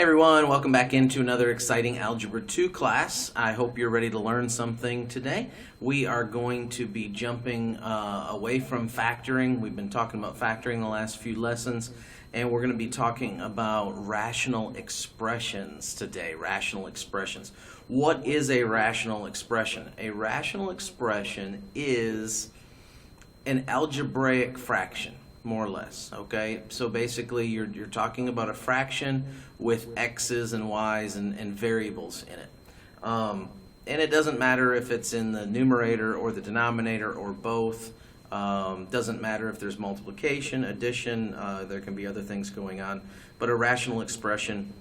Hey everyone, welcome back into another exciting Algebra 2 class. I hope you're ready to learn something today. We are going to be jumping away from factoring. We've been talking about factoring the last few lessons, and we're going to be talking about rational expressions today. Rational expressions. What is a rational expression? A rational expression is an algebraic fraction, more or less, okay? So basically you're talking about a fraction with x's and y's and variables in it. And it doesn't matter if it's in the numerator or the denominator or both. Doesn't matter if there's multiplication, addition, there can be other things going on. But a rational expression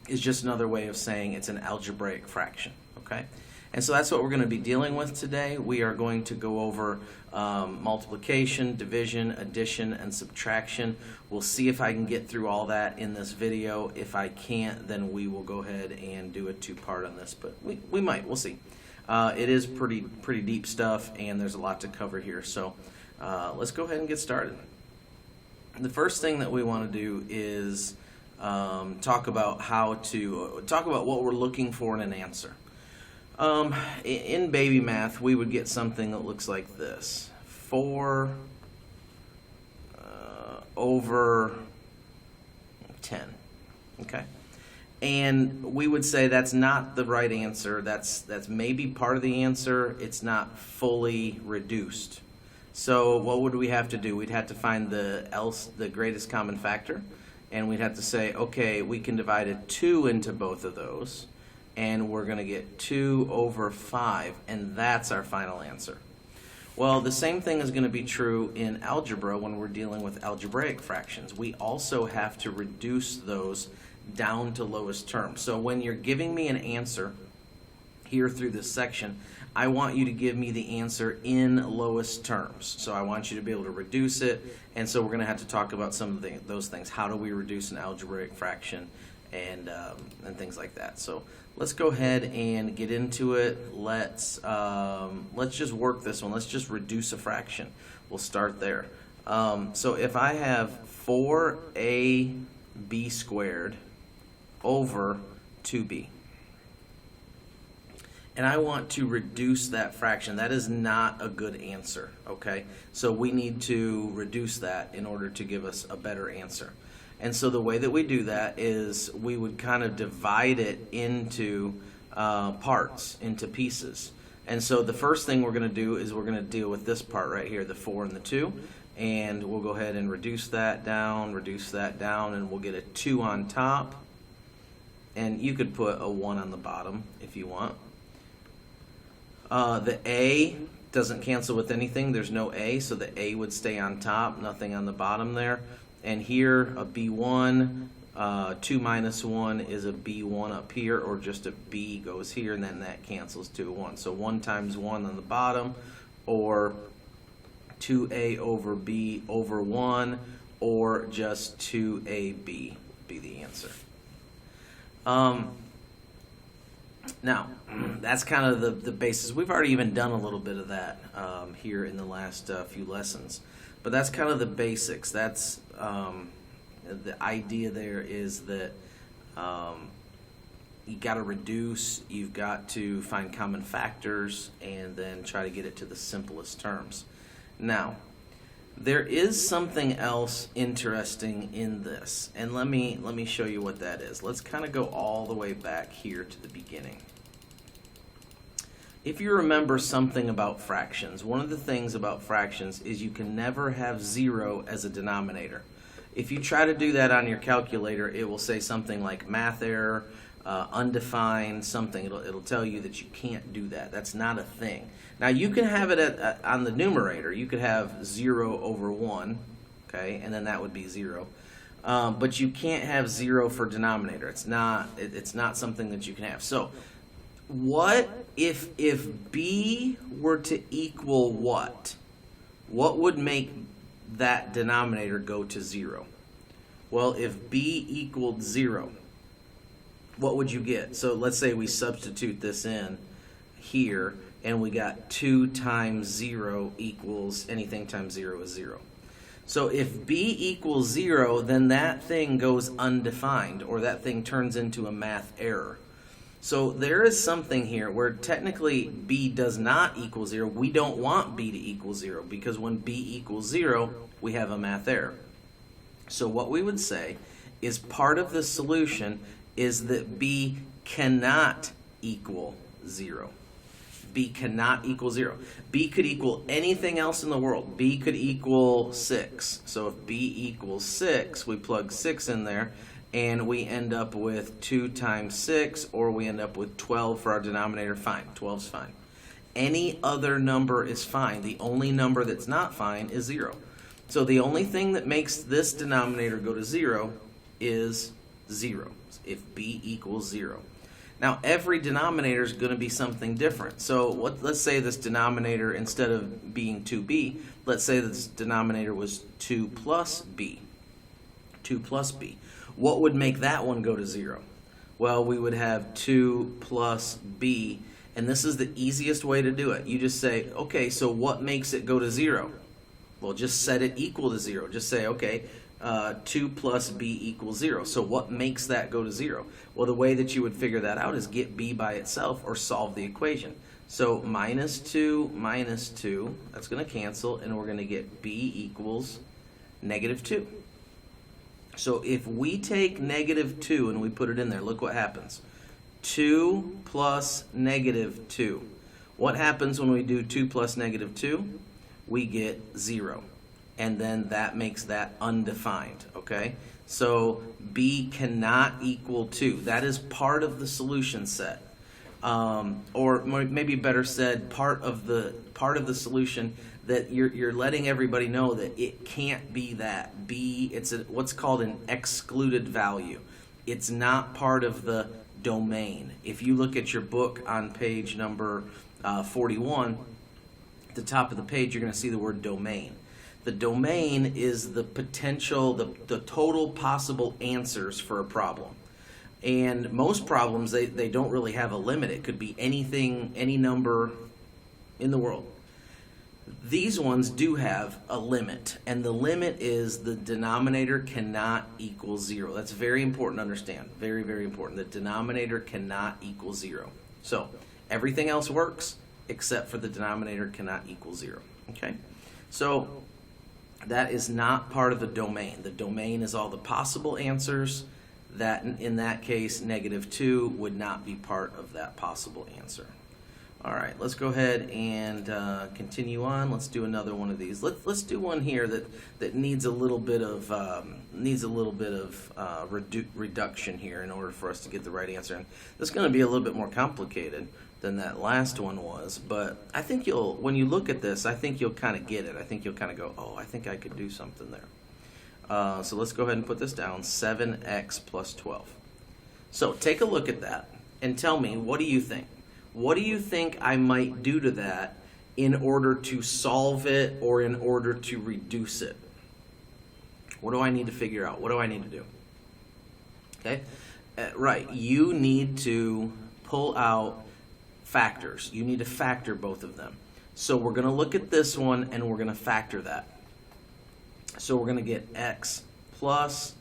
is just another way of saying it's an algebraic fraction, okay? And so that's what we're going to be dealing with today. We are going to go over multiplication, division, addition, and subtraction. We'll see if I can get through all that in this video. If I can't, then we will go ahead and do a two-part on this, but we might. We'll see. It is pretty deep stuff, and there's a lot to cover here. So let's go ahead and get started. The first thing that we want to do is talk about what we're looking for in an answer. In baby math, we would get something that looks like this: 4 over 10. Okay, and we would say that's not the right answer. That's maybe part of the answer. It's not fully reduced. So what would we have to do? We'd have to find the greatest common factor, and we'd have to say, okay, we can divide a 2 into both of those, and we're going to get 2 over 5, and that's our final answer. Well, the same thing is going to be true in algebra when we're dealing with algebraic fractions. We also have to reduce those down to lowest terms. So when you're giving me an answer here through this section, I want you to give me the answer in lowest terms. So I want you to be able to reduce it, and so we're going to have to talk about some of those things. How do we reduce an algebraic fraction? And things like that. So let's go ahead and get into it. Let's just work this one. Let's just reduce a fraction. We'll start there. So if I have 4ab squared over 2b, and I want to reduce that fraction, that is not a good answer, okay? So we need to reduce that in order to give us a better answer. And so the way that we do that is we would kind of divide it into parts, into pieces. And so the first thing we're going to do is we're going to deal with this part right here, the 4 and the 2. And we'll go ahead and reduce that down, and we'll get a 2 on top. And you could put a 1 on the bottom if you want. The a doesn't cancel with anything. There's no a, so the a would stay on top, nothing on the bottom there. And here, a b1, 2 minus 1 is a b1 up here, or just a b goes here, and then that cancels to a 1. So 1 times 1 on the bottom, or 2a over b over 1, or just 2ab be the answer. Now, that's kind of the basis. We've already even done a little bit of that here in the last few lessons. But that's kind of the basics. That's the idea there is that you got to reduce, you've got to find common factors, and then try to get it to the simplest terms. Now, there is something else interesting in this, and let me show you what that is. Let's kind of go all the way back here to the beginning. If you remember something about fractions, one of the things about fractions is you can never have 0 as a denominator. If you try to do that on your calculator, it will say something like math error, undefined, something. It'll tell you that you can't do that. That's not a thing. Now you can have it on the numerator. You could have 0 over 1, okay, and then that would be 0. But you can't have 0 for denominator. It's not something that you can have. So what if b were to equal what? What would make that denominator go to 0? Well, if b equaled 0, what would you get? So let's say we substitute this in here, and we got 2 times 0 equals anything times 0 is 0. So if b equals 0, then that thing goes undefined, or that thing turns into a math error. So there is something here where technically b does not equal 0. We don't want b to equal 0, because when b equals 0, we have a math error. So what we would say is part of the solution is that b cannot equal 0. B cannot equal 0. B could equal anything else in the world. B could equal 6. So if b equals 6, we plug 6 in there, and we end up with 2 times 6, or we end up with 12 for our denominator. Fine. 12's fine. Any other number is fine. The only number that's not fine is 0. So the only thing that makes this denominator go to 0 is 0, if b equals 0. Now, every denominator is going to be something different. So let's say this denominator, instead of being 2b, let's say this denominator was 2 plus b. 2 plus b. What would make that one go to 0? Well, we would have 2 plus b, and this is the easiest way to do it. You just say, okay, so what makes it go to 0? Well, just set it equal to 0. Just say, okay, 2 plus b equals 0. So what makes that go to 0? Well, the way that you would figure that out is get b by itself or solve the equation. So minus 2, that's going to cancel, and we're going to get b equals negative 2. So if we take negative 2 and we put it in there, look what happens. 2 plus negative 2. What happens when we do 2 plus negative 2? We get 0. And then that makes that undefined, okay? So b cannot equal 2. That is part of the solution set. Or maybe better said, part of the solution that you're letting everybody know that it can't be that. B, it's what's called an excluded value. It's not part of the domain. If you look at your book on page number 41, at the top of the page, you're going to see the word domain. The domain is the potential, the total possible answers for a problem. And most problems, they don't really have a limit. It could be anything, any number in the world. These ones do have a limit, and the limit is the denominator cannot equal 0. That's very important to understand. Very, very important. The denominator cannot equal 0. So everything else works except for the denominator cannot equal 0. Okay? So that is not part of the domain. The domain is all the possible answers. That in that case, negative 2 would not be part of that possible answer. All right, let's go ahead and continue on. Let's do another one of these. Let's do one here that needs a little bit of reduction here in order for us to get the right answer. And this is going to be a little bit more complicated than that last one was, but I think when you look at this, I think you'll kind of get it. I think you'll kind of go, oh, I think I could do something there. So let's go ahead and put this down, 7x plus 12. So take a look at that and tell me, what do you think? What do you think I might do to that in order to solve it or in order to reduce it? What do I need to figure out? What do I need to do? Okay, right, you need to pull out factors. You need to factor both of them. So we're going to look at this one and we're going to factor that. So we're going to get x plus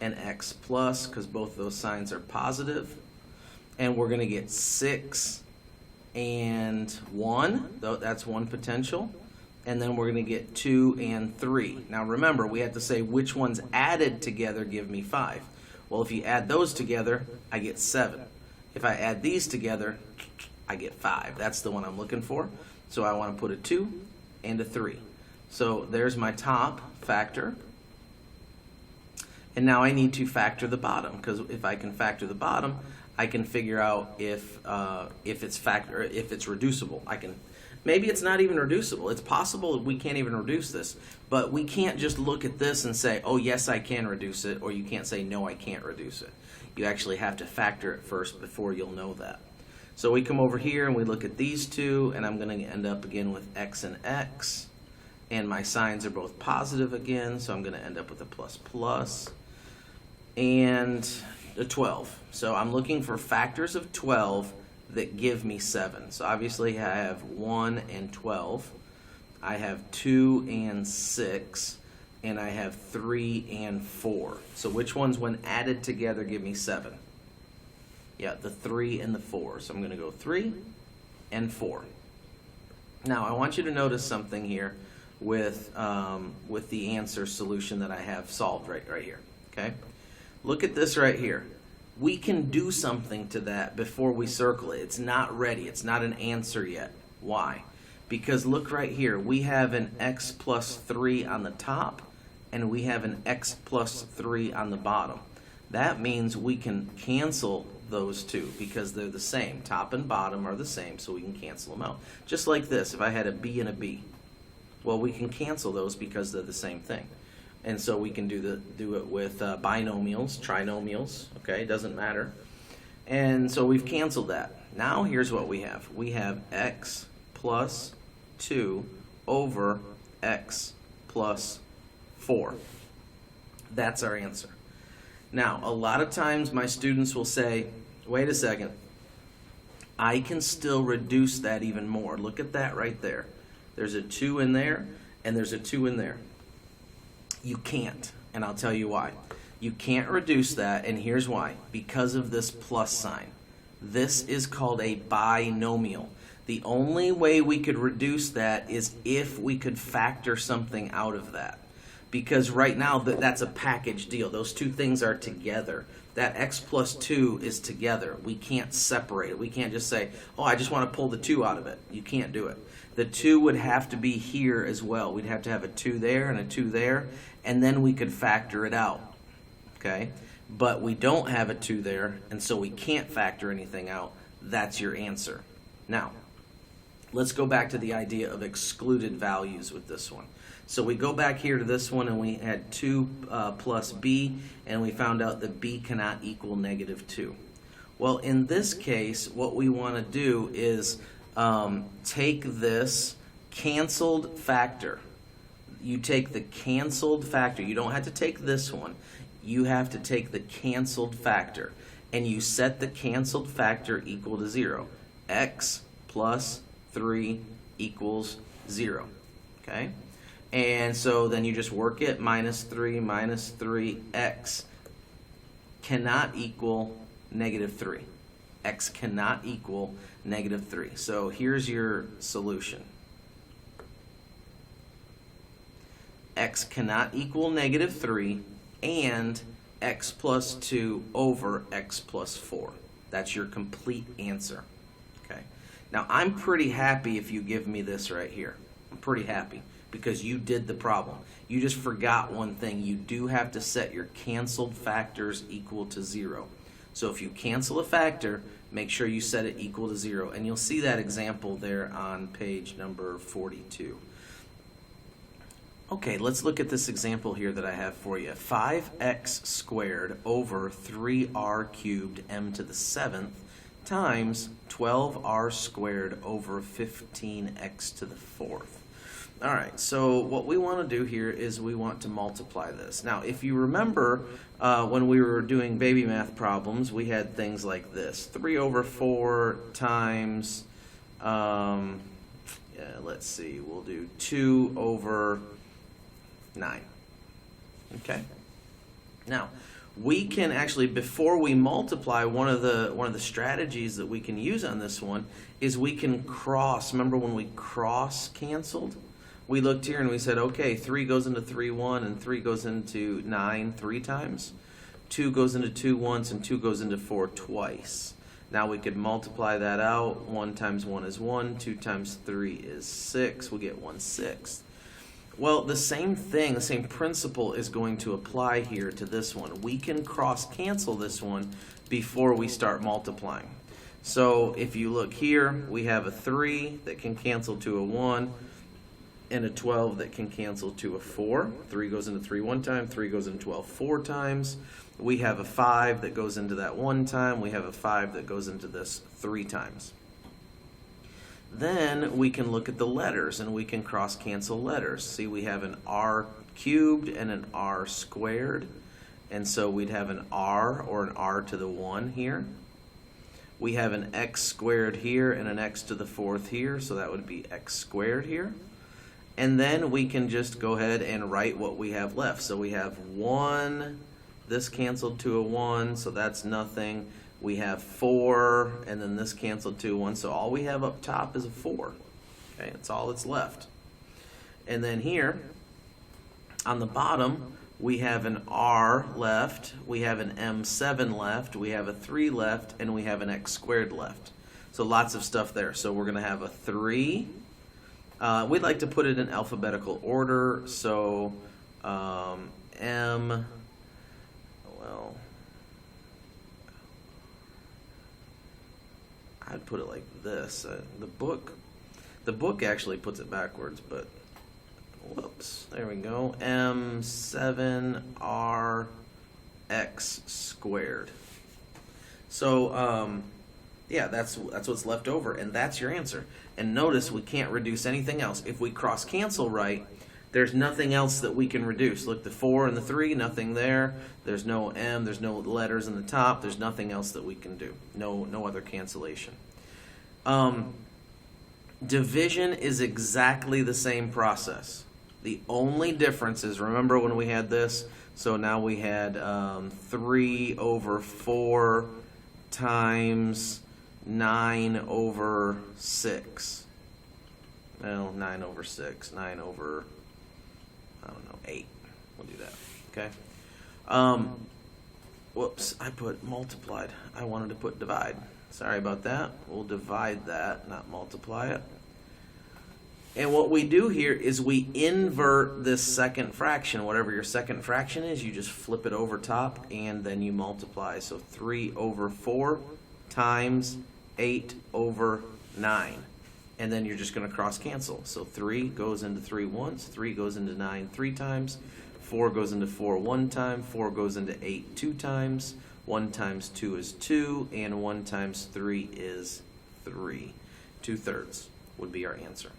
and x plus because both of those signs are positive. And we're going to get 6 and 1. That's one potential. And then we're going to get 2 and 3. Now remember, we had to say which ones added together give me 5. Well, if you add those together, I get 7. If I add these together, I get 5. That's the one I'm looking for. So I want to put a 2 and a 3. So there's my top factor. And now I need to factor the bottom, because if I can factor the bottom, I can figure out if it's reducible. Maybe it's not even reducible. It's possible we can't even reduce this, but we can't just look at this and say, oh yes, I can reduce it, or you can't say, no, I can't reduce it. You actually have to factor it first before you'll know that. So we come over here and we look at these two, and I'm going to end up again with x and x, and my signs are both positive again, so I'm going to end up with a plus plus, and a 12. So I'm looking for factors of 12 that give me 7. So obviously I have 1 and 12. I have 2 and 6. and I have 3 and 4. So which ones when added together give me 7? Yeah, the 3 and the 4. So I'm going to go 3 and 4. Now I want you to notice something here with the answer solution that I have solved right here. Okay, look at this right here. We can do something to that before we circle it. It's not ready. It's not an answer yet. Why? Because look right here. We have an x plus 3 on the top, and we have an x plus 3 on the bottom. That means we can cancel those two because they're the same. Top and bottom are the same, so we can cancel them out. Just like this, if I had a b and a b. Well, we can cancel those because they're the same thing. And so we can do it with binomials, trinomials, okay, doesn't matter. And so we've canceled that. Now here's what we have. We have x plus 2 over x plus 4. That's our answer. Now, a lot of times my students will say, wait a second, I can still reduce that even more. Look at that right there. There's a 2 in there, and there's a 2 in there. You can't, and I'll tell you why. You can't reduce that, and here's why. Because of this plus sign. This is called a binomial. The only way we could reduce that is if we could factor something out of that. Because right now, that's a package deal. Those two things are together. That x plus 2 is together. We can't separate it. We can't just say, oh, I just want to pull the 2 out of it. You can't do it. The 2 would have to be here as well. We'd have to have a 2 there and a 2 there, and then we could factor it out. Okay? But we don't have a 2 there, and so we can't factor anything out. That's your answer. Now, let's go back to the idea of excluded values with this one. So we go back here to this one, and we had 2 plus b, and we found out that b cannot equal negative 2. Well, in this case, what we want to do is take this canceled factor. You take the canceled factor. You don't have to take this one. You have to take the canceled factor, and you set the canceled factor equal to 0. X plus 3 equals 0. Okay? And so then you just work it, minus 3, x cannot equal negative 3. X cannot equal negative 3. So here's your solution. X cannot equal negative 3 and x plus 2 over x plus 4. That's your complete answer. Okay. Now I'm pretty happy if you give me this right here. I'm pretty happy because you did the problem. You just forgot one thing. You do have to set your canceled factors equal to 0. So if you cancel a factor, make sure you set it equal to 0. And you'll see that example there on page number 42. Okay, let's look at this example here that I have for you. 5x squared over 3r cubed m to the 7th times 12r squared over 15x to the 4th. All right, so what we want to do here is we want to multiply this. Now, if you remember when we were doing baby math problems, we had things like this. 3 over 4 times, let's see, we'll do 2 over 9. Okay? Now, we can actually, before we multiply, one of the strategies that we can use on this one is we can cross. Remember when we cross canceled? We looked here and we said, okay, 3 goes into 3 1 and 3 goes into 9 3 times. 2 goes into 2 once and 2 goes into 4 twice. Now we could multiply that out. 1 times 1 is 1. 2 times 3 is 6. We'll get 1/6. Well, the same thing, the same principle is going to apply here to this one. We can cross cancel this one before we start multiplying. So if you look here, we have a 3 that can cancel to a 1. And a 12 that can cancel to a 4. 3 goes into 3 one time, 3 goes into 12 4 times. We have a 5 that goes into that 1 time. We have a 5 that goes into this 3 times. Then we can look at the letters and we can cross cancel letters. See, we have an r cubed and an r squared. And so we'd have an r or an r to the 1 here. We have an x squared here and an x to the 4th here. So that would be x squared here. And then we can just go ahead and write what we have left. So we have 1, this canceled to a 1, so that's nothing. We have 4, and then this canceled to a 1, so all we have up top is a 4. Okay, that's all that's left. And then here, on the bottom, we have an R left, we have an M7 left, we have a 3 left, and we have an X squared left. So lots of stuff there. So we're going to have a 3. We'd like to put it in alphabetical order, so M, well, I'd put it like this. The book actually puts it backwards, but whoops, there we go. M7RX squared. So yeah, that's what's left over, and that's your answer. And notice we can't reduce anything else. If we cross cancel right, there's nothing else that we can reduce. Look, the 4 and the 3, nothing there. There's no M, there's no letters in the top. There's nothing else that we can do. No other cancellation. Division is exactly the same process. The only difference is, remember when we had this? So now we had 3 over 4 times 9 over 6. Well, 9 over 6. 9 over, I don't know, 8. We'll do that. Okay. Whoops, I put multiplied. I wanted to put divide. Sorry about that. We'll divide that, not multiply it. And what we do here is we invert this second fraction. Whatever your second fraction is, you just flip it over top and then you multiply. So 3 over 4 times 8 over 9. And then you're just going to cross cancel. So 3 goes into 3 once, 3 goes into 9 3 times, 4 goes into 4 1 time, 4 goes into 8 2 times, 1 times 2 is 2, and 1 times 3 is 3. 2/3 would be our answer.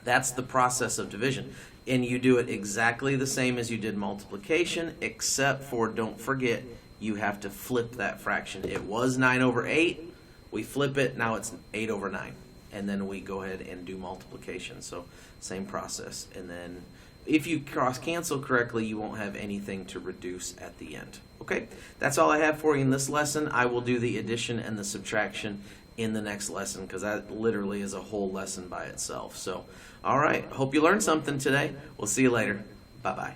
That's the process of division. And you do it exactly the same as you did multiplication, except for, don't forget, you have to flip that fraction. It was 9 over 8. We flip it. Now it's 8 over 9. And then we go ahead and do multiplication. So same process. And then if you cross cancel correctly, you won't have anything to reduce at the end. Okay, that's all I have for you in this lesson. I will do the addition and the subtraction in the next lesson because that literally is a whole lesson by itself. So, all right, hope you learned something today. We'll see you later. Bye-bye.